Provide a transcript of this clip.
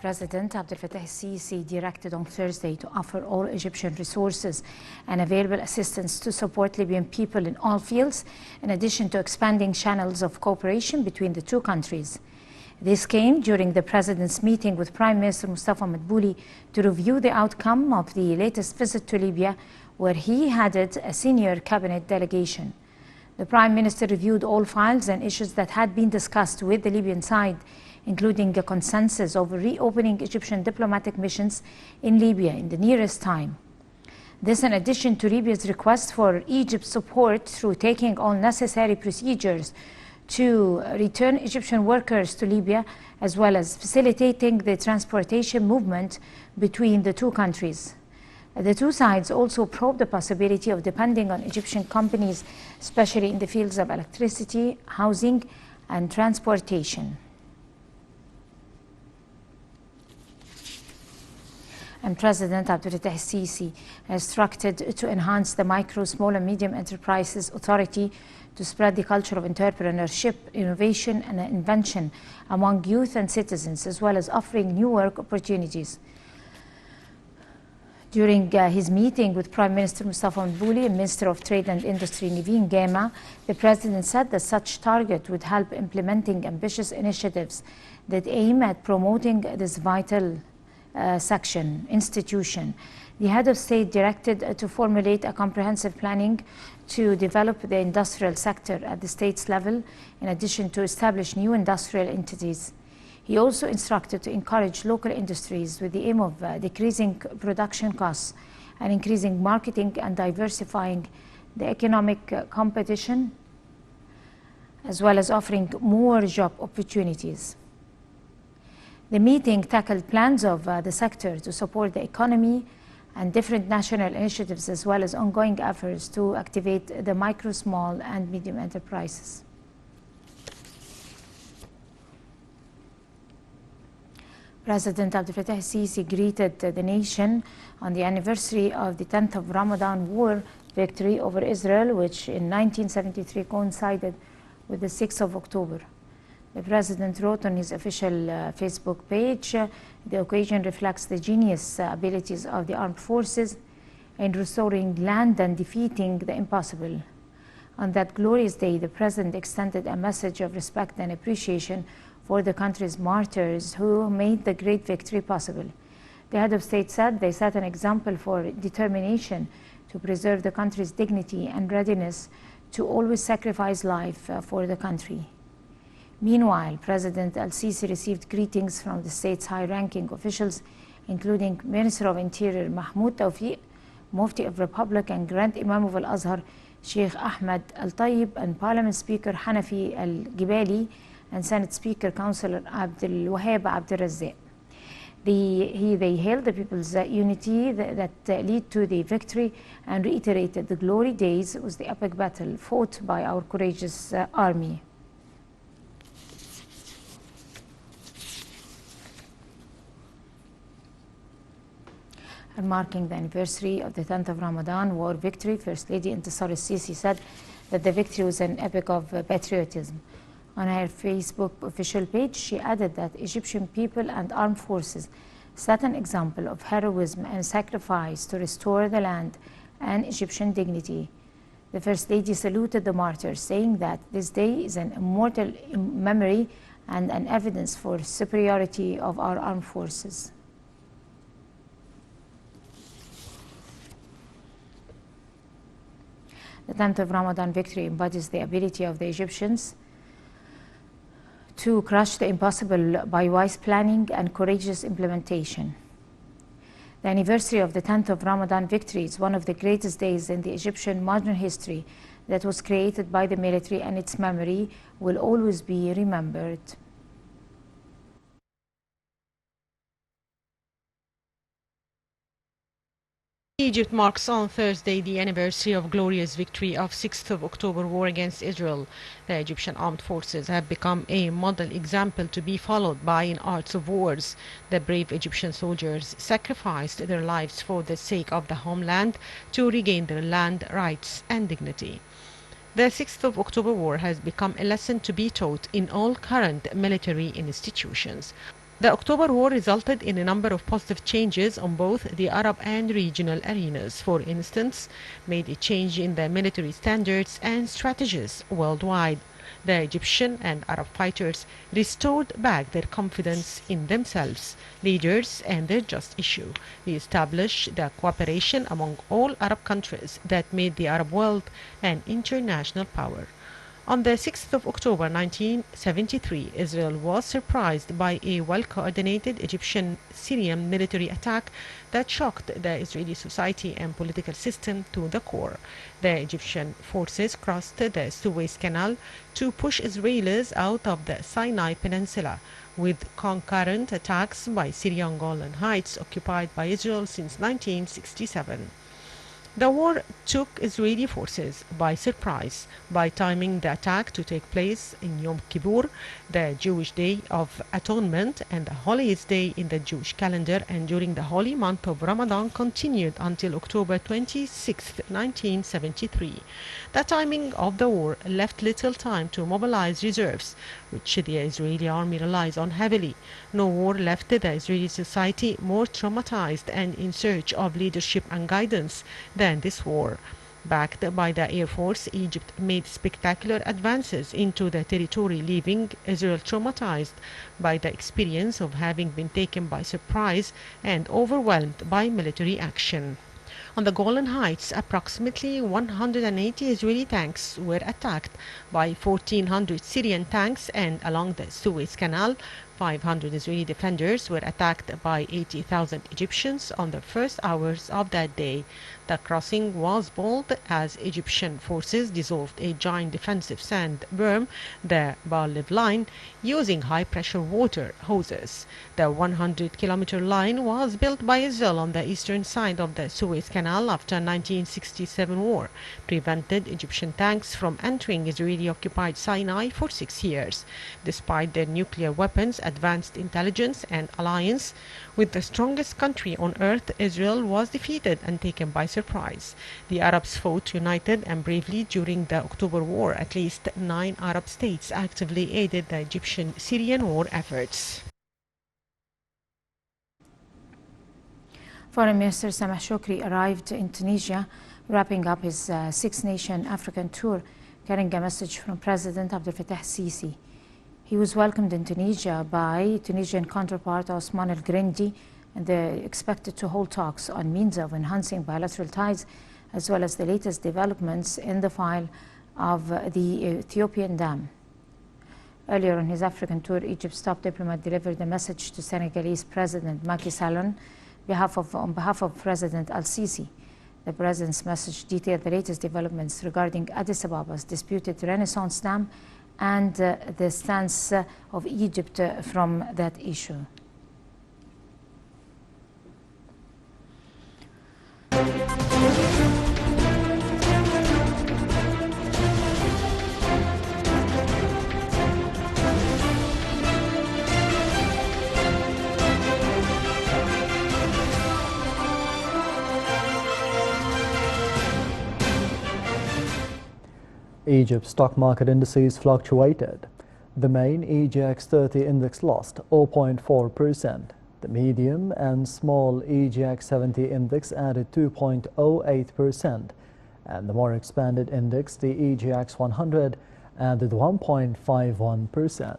President Abdel Fattah el-Sisi directed on Thursday to offer all Egyptian resources and available assistance to support Libyan people in all fields, in addition to expanding channels of cooperation between the two countries. This came during the President's meeting with Prime Minister Mustafa Madbouli to review the outcome of the latest visit to Libya, where he headed a senior cabinet delegation. The Prime Minister reviewed all files and issues that had been discussed with the Libyan side, including a consensus over reopening Egyptian diplomatic missions in Libya in the nearest time. This in addition to Libya's request for Egypt's support through taking all necessary procedures to return Egyptian workers to Libya, as well as facilitating the transportation movement between the two countries. The two sides also probed the possibility of depending on Egyptian companies, especially in the fields of electricity, housing, and transportation. And President Abdel Fattah el-Sisi instructed to enhance the Micro, Small and Medium Enterprises Authority to spread the culture of entrepreneurship, innovation and invention among youth and citizens, as well as offering new work opportunities. During his meeting with Prime Minister Mustafa Madbouli and Minister of Trade and Industry Naveen Gema, the President said that such target would help implementing ambitious initiatives that aim at promoting this vital institution. The head of state directed to formulate a comprehensive planning to develop the industrial sector at the state's level, in addition to establish new industrial entities. He also instructed to encourage local industries with the aim of decreasing production costs and increasing marketing and diversifying the economic competition, as well as offering more job opportunities. The meeting tackled plans of the sector to support the economy and different national initiatives, as well as ongoing efforts to activate the micro, small and medium enterprises. President Abdel Fattah el-Sisi greeted the nation on the anniversary of the 10th of Ramadan war victory over Israel, which in 1973 coincided with the 6th of October. The President wrote on his official Facebook page, the occasion reflects the genius abilities of the armed forces in restoring land and defeating the impossible. On that glorious day, the President extended a message of respect and appreciation for the country's martyrs who made the great victory possible. The head of state said they set an example for determination to preserve the country's dignity and readiness to always sacrifice life for the country. Meanwhile, President el-Sisi received greetings from the state's high-ranking officials, including Minister of Interior Mahmoud Tawfiq, Mufti of Republic and Grand Imam of Al-Azhar Sheikh Ahmed Al-Tayyib, and Parliament Speaker Hanafi Al-Gibali, and Senate Speaker Councillor Abdel Wahab Abdel Razzaq. They hailed the people's unity that led to the victory and reiterated the glory days was the epic battle fought by our courageous army. And marking the anniversary of the 10th of Ramadan war victory, First Lady Intisar el-Sisi said that the victory was an epic of patriotism. On her Facebook official page, she added that Egyptian people and armed forces set an example of heroism and sacrifice to restore the land and Egyptian dignity. The First Lady saluted the martyrs, saying that this day is an immortal memory and an evidence for superiority of our armed forces. The 10th of Ramadan victory embodies the ability of the Egyptians to crush the impossible by wise planning and courageous implementation. The anniversary of the 10th of Ramadan victory is one of the greatest days in the Egyptian modern history that was created by the military, and its memory will always be remembered. Egypt marks on Thursday the anniversary of glorious victory of 6th of October war against Israel. The Egyptian armed forces have become a model example to be followed by in arts of wars. The brave Egyptian soldiers sacrificed their lives for the sake of the homeland to regain their land, rights and dignity. The 6th of October war has become a lesson to be taught in all current military institutions. The October War resulted in a number of positive changes on both the Arab and regional arenas. For instance, made a change in the military standards and strategies worldwide. The Egyptian and Arab fighters restored back their confidence in themselves, leaders, and their just issue. They established the cooperation among all Arab countries that made the Arab world an international power. On the 6th of October 1973, Israel was surprised by a well-coordinated Egyptian-Syrian military attack that shocked the Israeli society and political system to the core. The Egyptian forces crossed the Suez Canal to push Israelis out of the Sinai Peninsula, with concurrent attacks by Syrian Golan Heights occupied by Israel since 1967. The war took Israeli forces by surprise by timing the attack to take place in Yom Kippur, the Jewish Day of Atonement and the holiest day in the Jewish calendar, and during the holy month of Ramadan continued until October 26, 1973. The timing of the war left little time to mobilize reserves, which the Israeli army relies on heavily. No war left the Israeli society more traumatized and in search of leadership and guidance than this war. Backed by the Air Force, Egypt made spectacular advances into the territory, leaving Israel traumatized by the experience of having been taken by surprise and overwhelmed by military action. On the Golan Heights, approximately 180 Israeli tanks were attacked by 1,400 Syrian tanks, and along the Suez Canal, 500 Israeli defenders were attacked by 80,000 Egyptians on the first hours of that day. The crossing was bold as Egyptian forces dissolved a giant defensive sand berm, the Bar-Lev line, using high-pressure water hoses. The 100-kilometer line was built by Israel on the eastern side of the Suez Canal after 1967 war, prevented Egyptian tanks from entering Israeli-occupied Sinai for 6 years. Despite their nuclear weapons, advanced intelligence, and alliance with the strongest country on earth, Israel was defeated and taken by surprise. The Arabs fought united and bravely during the October War. At least 9 Arab states actively aided the Egyptian-Syrian war efforts. Foreign Minister Sameh Shoukry arrived in Tunisia, wrapping up his six-nation African tour, carrying a message from President Abdel Fattah el-Sisi. He was welcomed in Tunisia by Tunisian counterpart Osman El-Grindi, and they're expected to hold talks on means of enhancing bilateral ties, as well as the latest developments in the file of the Ethiopian dam. Earlier on his African tour, Egypt's top diplomat delivered a message to Senegalese President Macky Sall on behalf of President al-Sisi. The president's message detailed the latest developments regarding Addis Ababa's disputed Renaissance Dam and the stance of Egypt from that issue. Egypt's stock market indices fluctuated. The main EGX 30 index lost 0.4%. The medium and small EGX 70 index added 2.08%. And the more expanded index, the EGX 100, added 1.51%.